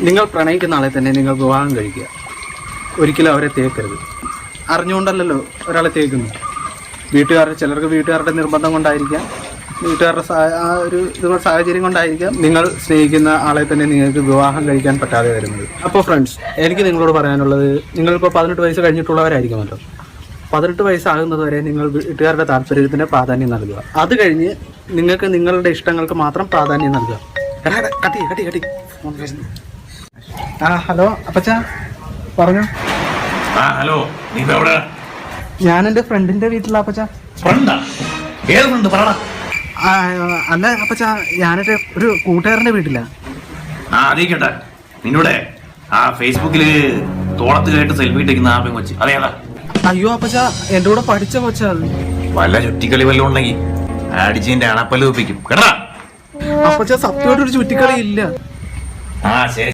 നിങ്ങൾ പ്രണയിക്കുന്ന ആളെ തന്നെ നിങ്ങൾ വിവാഹം കഴിക്കുക. ഒരിക്കലും അവരെ തേക്കരുത്. അറിഞ്ഞുകൊണ്ടല്ലോ ഒരാളെ തേക്കുന്നു. ചിലർക്ക് വീട്ടുകാരുടെ നിർബന്ധം കൊണ്ടായിരിക്കാം, വീട്ടുകാരുടെ ആ ഒരു സാഹചര്യം കൊണ്ടായിരിക്കാം നിങ്ങൾ സ്നേഹിക്കുന്ന ആളെ തന്നെ നിങ്ങൾക്ക് വിവാഹം കഴിക്കാൻ പറ്റാതെ വരുന്നത്. അപ്പോൾ ഫ്രണ്ട്സ്, എനിക്ക് നിങ്ങളോട് പറയാനുള്ളത്, നിങ്ങളിപ്പോൾ 18 വയസ്സ് കഴിഞ്ഞിട്ടുള്ളവരായിരിക്കുമല്ലോ. 18 വയസ്സാകുന്നത് വരെ നിങ്ങൾ വീട്ടുകാരുടെ താല്പര്യത്തിന് പ്രാധാന്യം നൽകുക. അത് കഴിഞ്ഞ് നിങ്ങൾക്ക് നിങ്ങളുടെ ഇഷ്ടങ്ങൾക്ക് മാത്രം പ്രാധാന്യം നൽകുക. കട്ടി. ഹലോ അപ്പച്ച, പറഞ്ഞു. ഹലോ, ഞാൻ എൻ്റെ ഫ്രണ്ടിന്റെ വീട്ടിലാ അപ്പച്ച. അല്ല അപ്പച്ച, ഞാനെന്റെ ഒരു കൂട്ടുകാരന്റെ വീട്ടിലാ. അറിയിക്കട്ടെ, നിന്നോടെ ആ ഫേസ്ബുക്കില് തോളത്ത് കേട്ട് സെൽഫി ഇട്ടിരിക്കുന്ന ആ പെങ്കൊച്ച് അതേതാ? അയ്യോ അപ്പച്ച, എന്റെ കൂടെ പഠിച്ച കൊച്ചാ. വല്ല ചുറ്റിക്കളി വല്ലതും ഉണ്ടെങ്കിൽ അടിച്ചിന്റെ അണപ്പല് വെപ്പിക്കും കേട്ടാ. അപ്പച്ച, സത്യമായിട്ടൊരു ചുറ്റിക്കളി ഇല്ല. ശരി.